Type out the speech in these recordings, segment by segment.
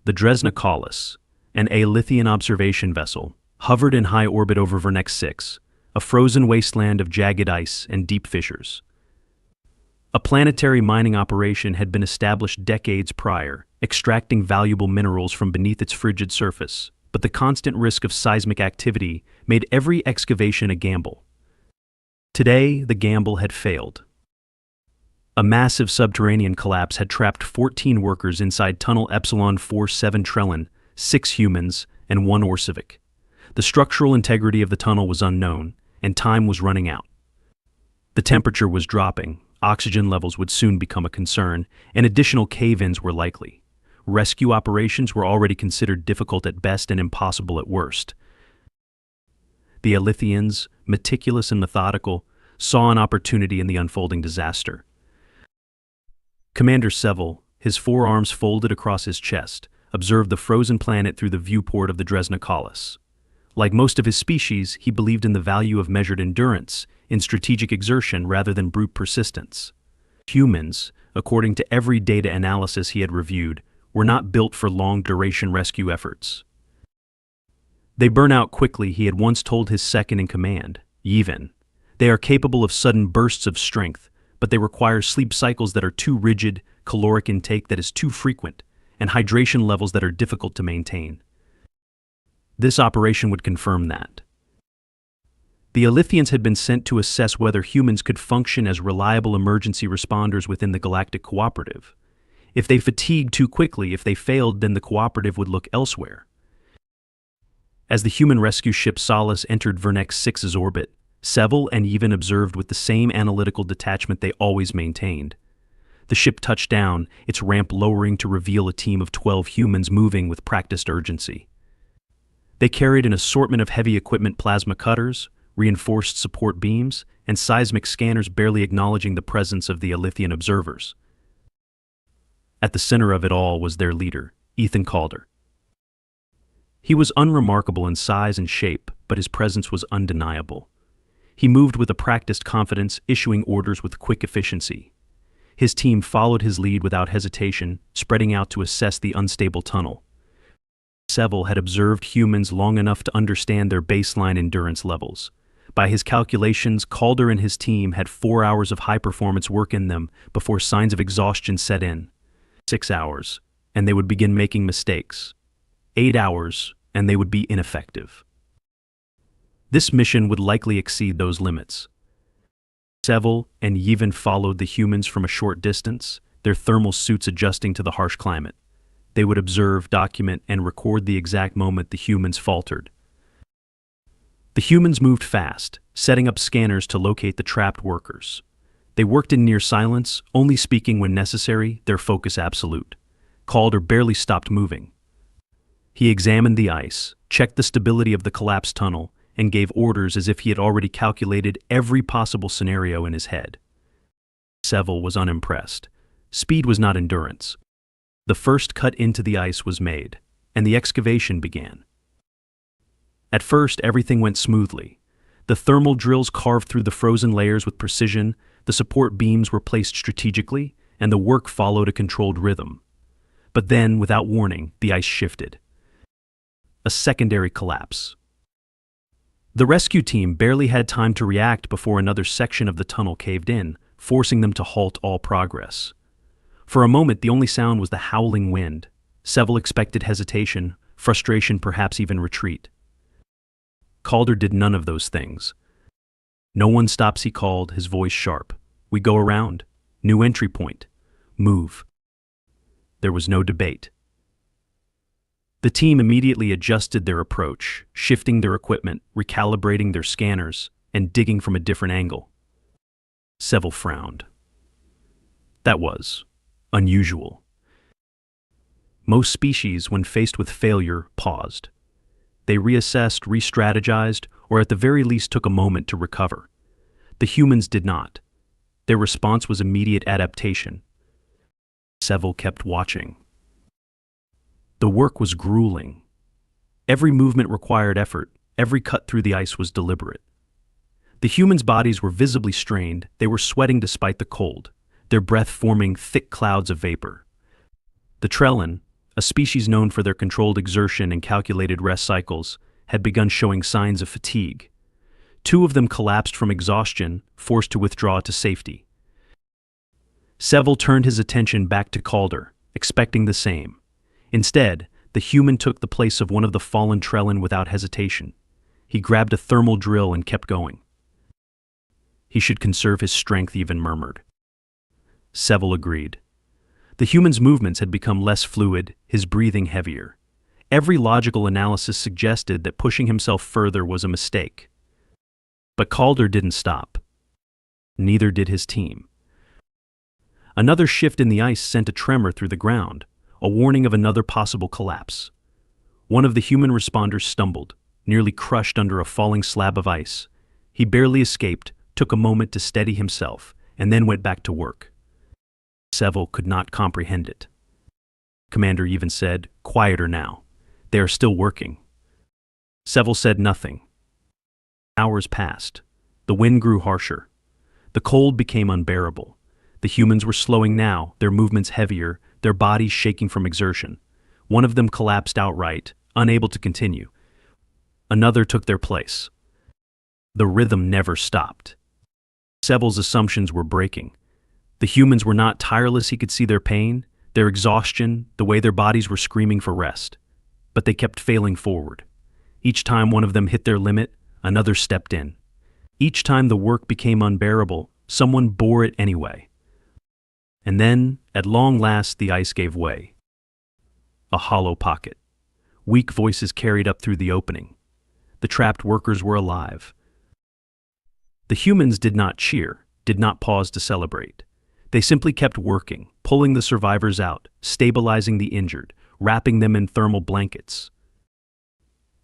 The Dresna, an Aelithian observation vessel, hovered in high orbit over Vernex 6, a frozen wasteland of jagged ice and deep fissures. A planetary mining operation had been established decades prior, extracting valuable minerals from beneath its frigid surface, but the constant risk of seismic activity made every excavation a gamble. Today, the gamble had failed. A massive subterranean collapse had trapped 14 workers inside Tunnel Epsilon 47 Trellin, 6 humans, and 1 Orcivic. The structural integrity of the tunnel was unknown, and time was running out. The temperature was dropping, oxygen levels would soon become a concern, and additional cave-ins were likely. Rescue operations were already considered difficult at best and impossible at worst. The Aelithians, meticulous and methodical, saw an opportunity in the unfolding disaster. Commander Seville, his forearms folded across his chest, observed the frozen planet through the viewport of the Dresna. Like most of his species, he believed in the value of measured endurance, in strategic exertion rather than brute persistence. Humans, according to every data analysis he had reviewed, were not built for long-duration rescue efforts. They burn out quickly, he had once told his second-in-command, Yevon. They are capable of sudden bursts of strength, but they require sleep cycles that are too rigid, caloric intake that is too frequent, and hydration levels that are difficult to maintain. This operation would confirm that. The Aelithians had been sent to assess whether humans could function as reliable emergency responders within the Galactic Cooperative. If they fatigued too quickly, if they failed, then the Cooperative would look elsewhere. As the human rescue ship Solace entered Vernex 6's orbit, Seville and Yevon observed with the same analytical detachment they always maintained. The ship touched down, its ramp lowering to reveal a team of 12 humans moving with practiced urgency. They carried an assortment of heavy equipment, plasma cutters, reinforced support beams, and seismic scanners, barely acknowledging the presence of the Aelithian observers. At the center of it all was their leader, Ethan Calder. He was unremarkable in size and shape, but his presence was undeniable. He moved with a practiced confidence, issuing orders with quick efficiency. His team followed his lead without hesitation, spreading out to assess the unstable tunnel. Seville had observed humans long enough to understand their baseline endurance levels. By his calculations, Calder and his team had 4 hours of high-performance work in them before signs of exhaustion set in. 6 hours, and they would begin making mistakes. 8 hours, and they would be ineffective. This mission would likely exceed those limits. Seville and Yevon followed the humans from a short distance, their thermal suits adjusting to the harsh climate. They would observe, document, and record the exact moment the humans faltered. The humans moved fast, setting up scanners to locate the trapped workers. They worked in near silence, only speaking when necessary, their focus absolute. Calder barely stopped moving. He examined the ice, checked the stability of the collapsed tunnel, and gave orders as if he had already calculated every possible scenario in his head. Seville was unimpressed. Speed was not endurance. The first cut into the ice was made, and the excavation began. At first, everything went smoothly. The thermal drills carved through the frozen layers with precision, the support beams were placed strategically, and the work followed a controlled rhythm. But then, without warning, the ice shifted. A secondary collapse. The rescue team barely had time to react before another section of the tunnel caved in, forcing them to halt all progress. For a moment, the only sound was the howling wind. Seville expected hesitation, frustration, perhaps even retreat. Calder did none of those things. "No one stops," he called, his voice sharp. "We go around. New entry point. Move." There was no debate. The team immediately adjusted their approach, shifting their equipment, recalibrating their scanners, and digging from a different angle. Seville frowned. That was unusual. Most species, when faced with failure, paused. They reassessed, re-strategized, or at the very least took a moment to recover. The humans did not. Their response was immediate adaptation. Seville kept watching. The work was grueling. Every movement required effort, every cut through the ice was deliberate. The humans' bodies were visibly strained, they were sweating despite the cold, their breath forming thick clouds of vapor. The Trellin, a species known for their controlled exertion and calculated rest cycles, had begun showing signs of fatigue. Two of them collapsed from exhaustion, forced to withdraw to safety. Seville turned his attention back to Calder, expecting the same. Instead, the human took the place of one of the fallen Trellin without hesitation. He grabbed a thermal drill and kept going. He should conserve his strength, even murmured. Seville agreed. The human's movements had become less fluid, his breathing heavier. Every logical analysis suggested that pushing himself further was a mistake. But Calder didn't stop. Neither did his team. Another shift in the ice sent a tremor through the ground, a warning of another possible collapse. One of the human responders stumbled, nearly crushed under a falling slab of ice. He barely escaped, took a moment to steady himself, and then went back to work. Seville could not comprehend it. Commander even said, "Quieter now. They are still working." Seville said nothing. Hours passed. The wind grew harsher. The cold became unbearable. The humans were slowing now, their movements heavier, their bodies shaking from exertion. One of them collapsed outright, unable to continue. Another took their place. The rhythm never stopped. Seville's assumptions were breaking. The humans were not tireless. He could see their pain, their exhaustion, the way their bodies were screaming for rest. But they kept failing forward. Each time one of them hit their limit, another stepped in. Each time the work became unbearable, someone bore it anyway. And then, at long last, the ice gave way. A hollow pocket. Weak voices carried up through the opening. The trapped workers were alive. The humans did not cheer, did not pause to celebrate. They simply kept working, pulling the survivors out, stabilizing the injured, wrapping them in thermal blankets.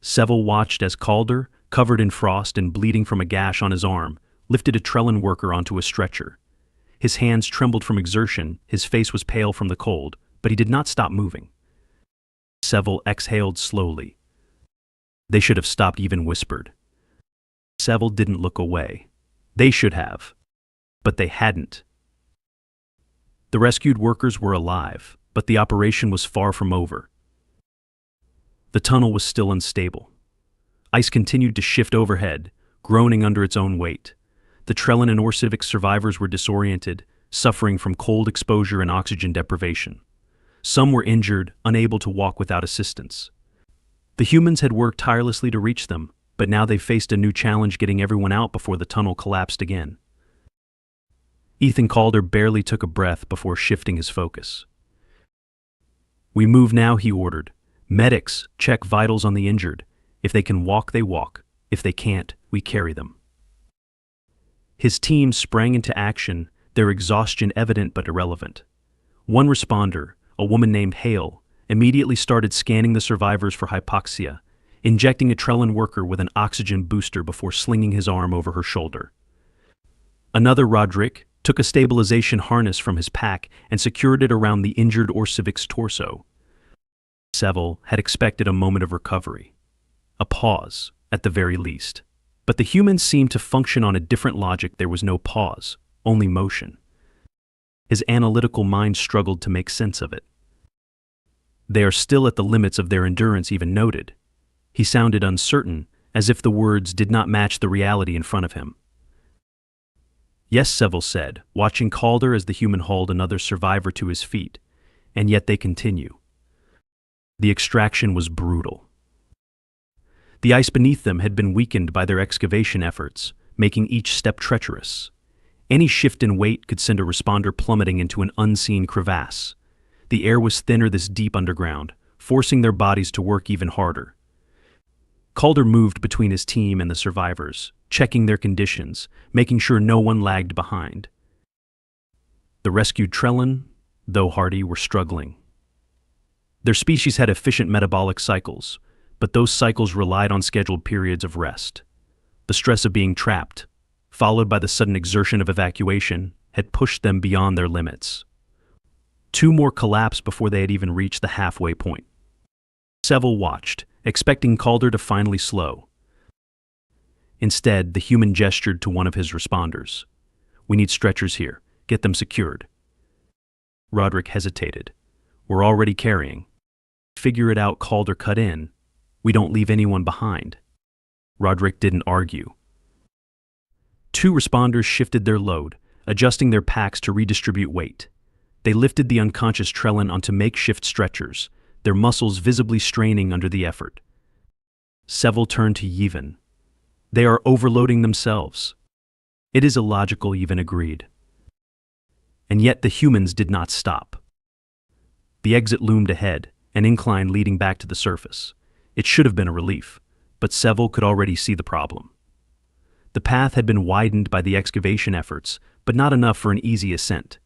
Seville watched as Calder, covered in frost and bleeding from a gash on his arm, lifted a Trellin worker onto a stretcher. His hands trembled from exertion, his face was pale from the cold, but he did not stop moving. Seville exhaled slowly. They should have stopped, even whispered. Seville didn't look away. They should have. But they hadn't. The rescued workers were alive, but the operation was far from over. The tunnel was still unstable. Ice continued to shift overhead, groaning under its own weight. The Trellin and Orcivic survivors were disoriented, suffering from cold exposure and oxygen deprivation. Some were injured, unable to walk without assistance. The humans had worked tirelessly to reach them, but now they faced a new challenge, getting everyone out before the tunnel collapsed again. Ethan Calder barely took a breath before shifting his focus. "We move now," he ordered. "Medics, check vitals on the injured. If they can walk, they walk. If they can't, we carry them." His team sprang into action, their exhaustion evident but irrelevant. One responder, a woman named Hale, immediately started scanning the survivors for hypoxia, injecting a Trellin worker with an oxygen booster before slinging his arm over her shoulder. Another, Roderick, took a stabilization harness from his pack and secured it around the injured Orcivic's torso. Seville had expected a moment of recovery. A pause, at the very least. But the humans seemed to function on a different logic. There was no pause, only motion. His analytical mind struggled to make sense of it. "They are still at the limits of their endurance," even noted. He sounded uncertain, as if the words did not match the reality in front of him. "Yes," Seville said, watching Calder as the human hauled another survivor to his feet. "And yet they continue." The extraction was brutal. The ice beneath them had been weakened by their excavation efforts, making each step treacherous. Any shift in weight could send a responder plummeting into an unseen crevasse. The air was thinner this deep underground, forcing their bodies to work even harder. Calder moved between his team and the survivors, checking their conditions, making sure no one lagged behind. The rescued Trellin, though hardy, were struggling. Their species had efficient metabolic cycles, but those cycles relied on scheduled periods of rest. The stress of being trapped, followed by the sudden exertion of evacuation, had pushed them beyond their limits. Two more collapsed before they had even reached the halfway point. Seville watched, expecting Calder to finally slow. Instead, the human gestured to one of his responders. "We need stretchers here. Get them secured." Roderick hesitated. "We're already carrying." Figure it out, Calder cut in. We don't leave anyone behind. Roderick didn't argue. Two responders shifted their load, adjusting their packs to redistribute weight. They lifted the unconscious Trellin onto makeshift stretchers, their muscles visibly straining under the effort. Seville turned to Yevon. They are overloading themselves. It is illogical, Yevon agreed. And yet the humans did not stop. The exit loomed ahead, an incline leading back to the surface. It should have been a relief, but Seville could already see the problem. The path had been widened by the excavation efforts, but not enough for an easy ascent.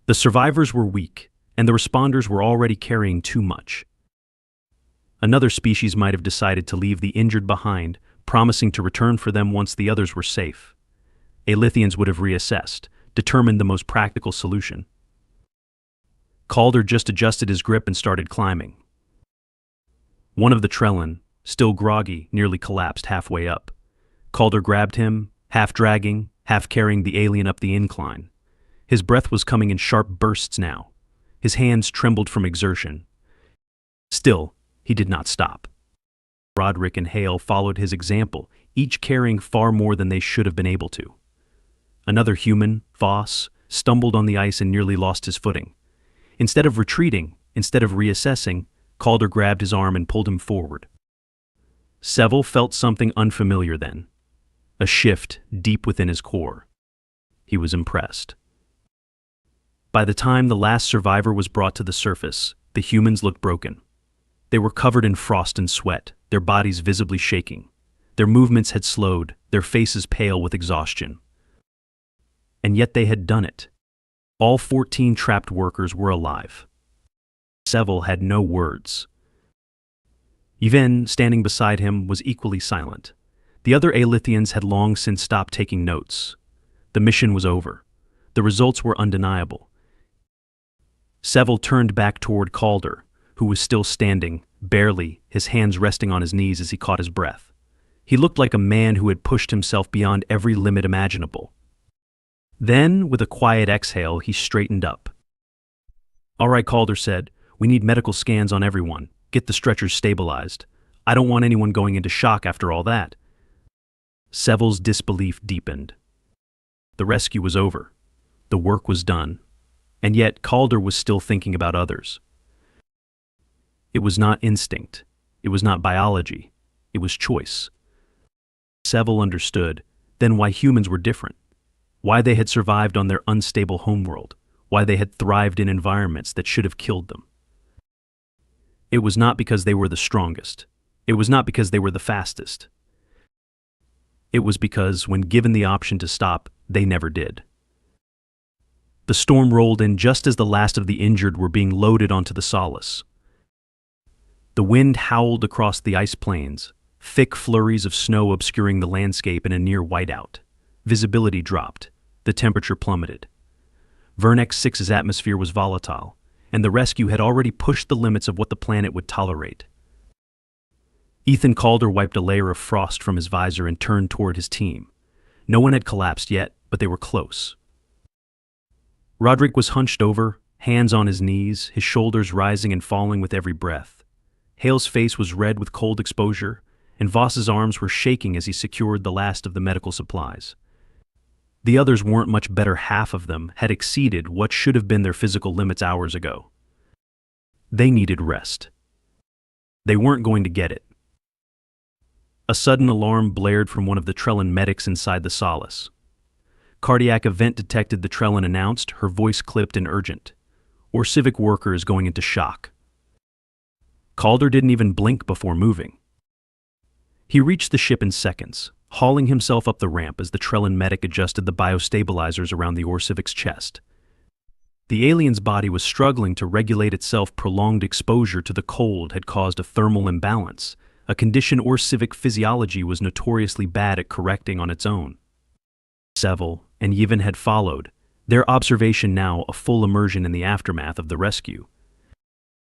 The survivors were weak, and the responders were already carrying too much. Another species might have decided to leave the injured behind, promising to return for them once the others were safe. Aelithians would have reassessed, determined the most practical solution. Calder just adjusted his grip and started climbing. One of the Trellin, still groggy, nearly collapsed halfway up. Calder grabbed him, half dragging, half carrying the alien up the incline. His breath was coming in sharp bursts now. His hands trembled from exertion. Still, he did not stop. Roderick and Hale followed his example, each carrying far more than they should have been able to. Another human, Voss, stumbled on the ice and nearly lost his footing. Instead of retreating, instead of reassessing, Calder grabbed his arm and pulled him forward. Seville felt something unfamiliar then. A shift deep within his core. He was impressed. By the time the last survivor was brought to the surface, the humans looked broken. They were covered in frost and sweat, their bodies visibly shaking. Their movements had slowed, their faces pale with exhaustion. And yet they had done it. All 14 trapped workers were alive. Seville had no words. Yevon, standing beside him, was equally silent. The other Aelithians had long since stopped taking notes. The mission was over. The results were undeniable. Seville turned back toward Calder, who was still standing, barely, his hands resting on his knees as he caught his breath. He looked like a man who had pushed himself beyond every limit imaginable. Then, with a quiet exhale, he straightened up. "All right," Calder said, "we need medical scans on everyone. Get the stretchers stabilized. I don't want anyone going into shock after all that." Seville's disbelief deepened. The rescue was over. The work was done. And yet Calder was still thinking about others. It was not instinct. It was not biology. It was choice. Seville understood, then, why humans were different. Why they had survived on their unstable homeworld. Why they had thrived in environments that should have killed them. It was not because they were the strongest. It was not because they were the fastest. It was because, when given the option to stop, they never did. The storm rolled in just as the last of the injured were being loaded onto the solace. The wind howled across the ice plains, thick flurries of snow obscuring the landscape in a near whiteout. Visibility dropped. The temperature plummeted. Vernex 6's atmosphere was volatile, and the rescue had already pushed the limits of what the planet would tolerate. Ethan Calder wiped a layer of frost from his visor and turned toward his team. No one had collapsed yet, but they were close. Roderick was hunched over, hands on his knees, his shoulders rising and falling with every breath. Hale's face was red with cold exposure, and Voss's arms were shaking as he secured the last of the medical supplies. The others weren't much better. Half of them had exceeded what should have been their physical limits hours ago. They needed rest. They weren't going to get it. A sudden alarm blared from one of the Trellin medics inside the solace. Cardiac event detected, the Trellin announced, her voice clipped and urgent. Or civic worker is going into shock. Calder didn't even blink before moving. He reached the ship in seconds, hauling himself up the ramp as the Trellin medic adjusted the biostabilizers around the Orcivic's chest. The alien's body was struggling to regulate itself. Prolonged exposure to the cold had caused a thermal imbalance, a condition Orcivic physiology was notoriously bad at correcting on its own. Seville and Yevon had followed, their observation now a full immersion in the aftermath of the rescue.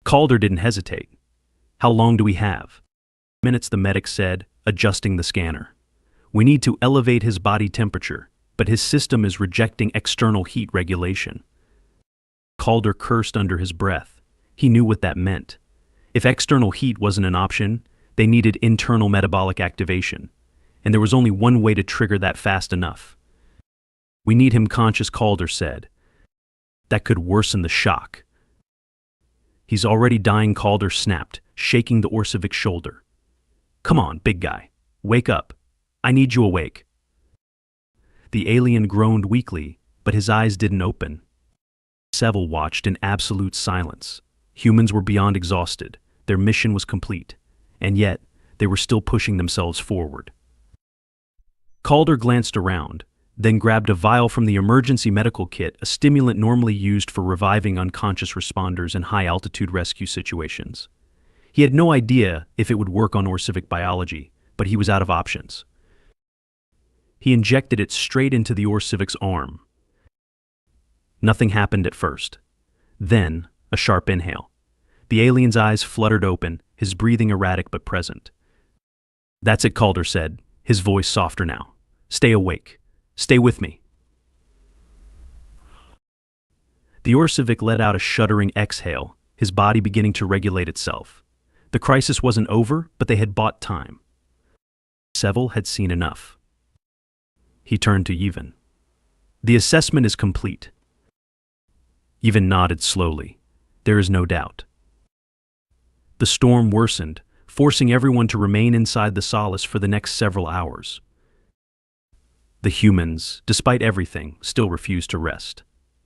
Calder didn't hesitate. "How long do we have?" "Minutes," the medic said, adjusting the scanner. "We need to elevate his body temperature, but his system is rejecting external heat regulation." Calder cursed under his breath. He knew what that meant. If external heat wasn't an option, they needed internal metabolic activation, and there was only one way to trigger that fast enough. "We need him conscious," Calder said. "That could worsen the shock." "He's already dying," Calder snapped, shaking the Orsivic's shoulder. "Come on, big guy. Wake up. I need you awake." The alien groaned weakly, but his eyes didn't open. Seville watched in absolute silence. Humans were beyond exhausted. Their mission was complete. And yet, they were still pushing themselves forward. Calder glanced around, then grabbed a vial from the emergency medical kit, a stimulant normally used for reviving unconscious responders in high-altitude rescue situations. He had no idea if it would work on Orcivic biology, but he was out of options. He injected it straight into the Orsivic's arm. Nothing happened at first. Then, a sharp inhale. The alien's eyes fluttered open, his breathing erratic but present. "That's it," Calder said, his voice softer now. "Stay awake. Stay with me." The Orcivic let out a shuddering exhale, his body beginning to regulate itself. The crisis wasn't over, but they had bought time. Seville had seen enough. He turned to Yevon. "The assessment is complete." Yevon nodded slowly. "There is no doubt." The storm worsened, forcing everyone to remain inside the solace for the next several hours. The humans, despite everything, still refused to rest.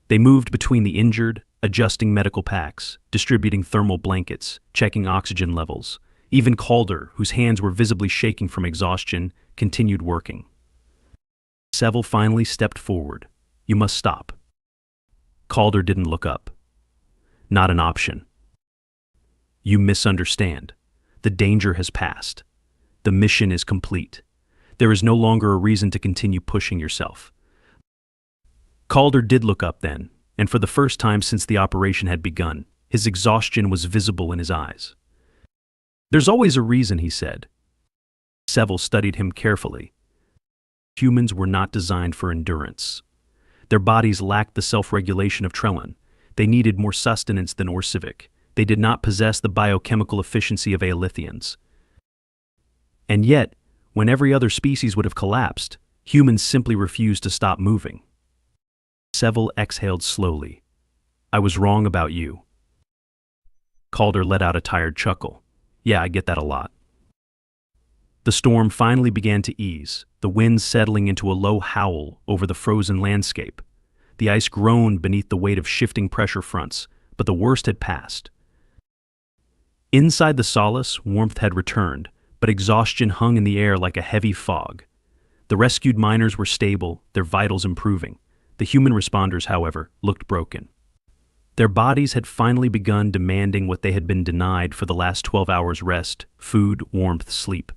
They moved between the injured, adjusting medical packs, distributing thermal blankets, checking oxygen levels. Even Calder, whose hands were visibly shaking from exhaustion, continued working. Seville finally stepped forward. "You must stop." Calder didn't look up. "Not an option." "You misunderstand. The danger has passed. The mission is complete. There is no longer a reason to continue pushing yourself." Calder did look up then, and for the first time since the operation had begun, his exhaustion was visible in his eyes. "There's always a reason," he said. Seville studied him carefully. Humans were not designed for endurance. Their bodies lacked the self-regulation of Trellin. They needed more sustenance than Orcivic. They did not possess the biochemical efficiency of Aelithians. And yet, when every other species would have collapsed, humans simply refused to stop moving. Seville exhaled slowly. "I was wrong about you." Calder let out a tired chuckle. "Yeah, I get that a lot." The storm finally began to ease, the wind settling into a low howl over the frozen landscape. The ice groaned beneath the weight of shifting pressure fronts, but the worst had passed. Inside the solace, warmth had returned, but exhaustion hung in the air like a heavy fog. The rescued miners were stable, their vitals improving. The human responders, however, looked broken. Their bodies had finally begun demanding what they had been denied for the last 12 hours: rest, food, warmth, sleep.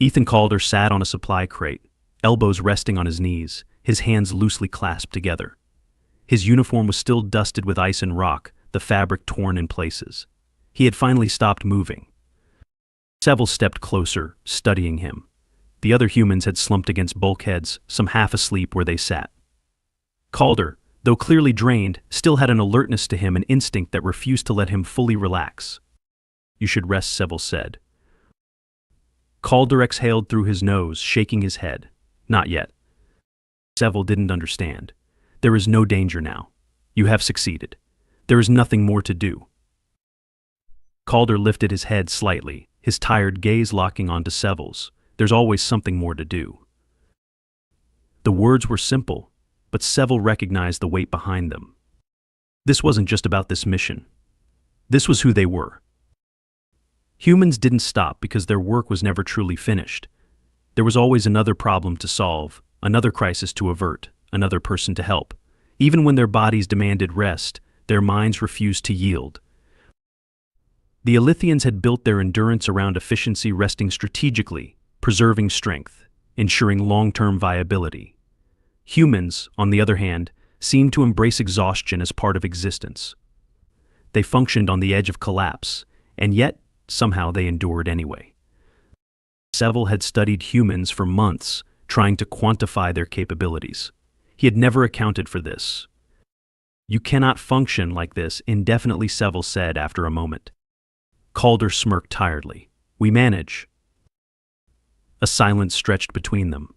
Ethan Calder sat on a supply crate, elbows resting on his knees, his hands loosely clasped together. His uniform was still dusted with ice and rock, the fabric torn in places. He had finally stopped moving. Seville stepped closer, studying him. The other humans had slumped against bulkheads, some half asleep where they sat. Calder, though clearly drained, still had an alertness to him, an instinct that refused to let him fully relax. "You should rest," Seville said. Calder exhaled through his nose, shaking his head. "Not yet." Seville didn't understand. "There is no danger now. You have succeeded. There is nothing more to do." Calder lifted his head slightly, his tired gaze locking onto Seville's. "There's always something more to do." The words were simple, but Seville recognized the weight behind them. This wasn't just about this mission. This was who they were. Humans didn't stop because their work was never truly finished. There was always another problem to solve, another crisis to avert, another person to help. Even when their bodies demanded rest, their minds refused to yield. The Aelithians had built their endurance around efficiency, resting strategically, preserving strength, ensuring long-term viability. Humans, on the other hand, seemed to embrace exhaustion as part of existence. They functioned on the edge of collapse, and yet, somehow they endured anyway. Seville had studied humans for months, trying to quantify their capabilities. He had never accounted for this. "You cannot function like this indefinitely," Seville said after a moment. Calder smirked tiredly. We manage. A silence stretched between them.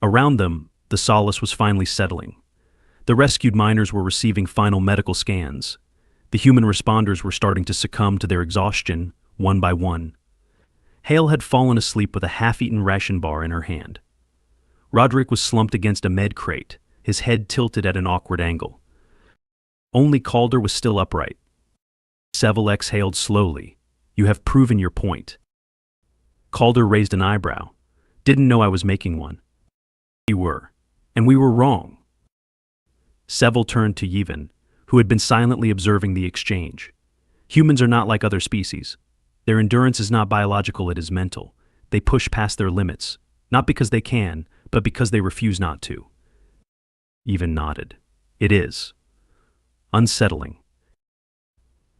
Around them, the solace was finally settling. The rescued miners were receiving final medical scans. The human responders were starting to succumb to their exhaustion, one by one. Hale had fallen asleep with a half-eaten ration bar in her hand. Roderick was slumped against a med crate, his head tilted at an awkward angle. Only Calder was still upright. Seville exhaled slowly. You have proven your point. Calder raised an eyebrow. Didn't know I was making one. We were. And we were wrong. Seville turned to Yevon, who had been silently observing the exchange. Humans are not like other species. Their endurance is not biological, it is mental. They push past their limits, not because they can, but because they refuse not to. Yevon nodded. It is. Unsettling.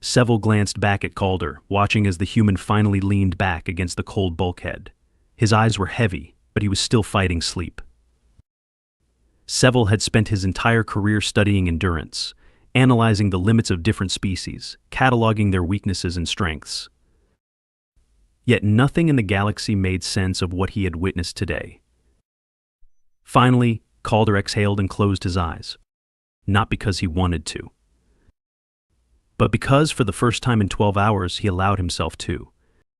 Seville glanced back at Calder, watching as the human finally leaned back against the cold bulkhead. His eyes were heavy, but he was still fighting sleep. Seville had spent his entire career studying endurance, analyzing the limits of different species, cataloging their weaknesses and strengths. Yet nothing in the galaxy made sense of what he had witnessed today. Finally, Calder exhaled and closed his eyes. Not because he wanted to, but because for the first time in 12 hours he allowed himself to.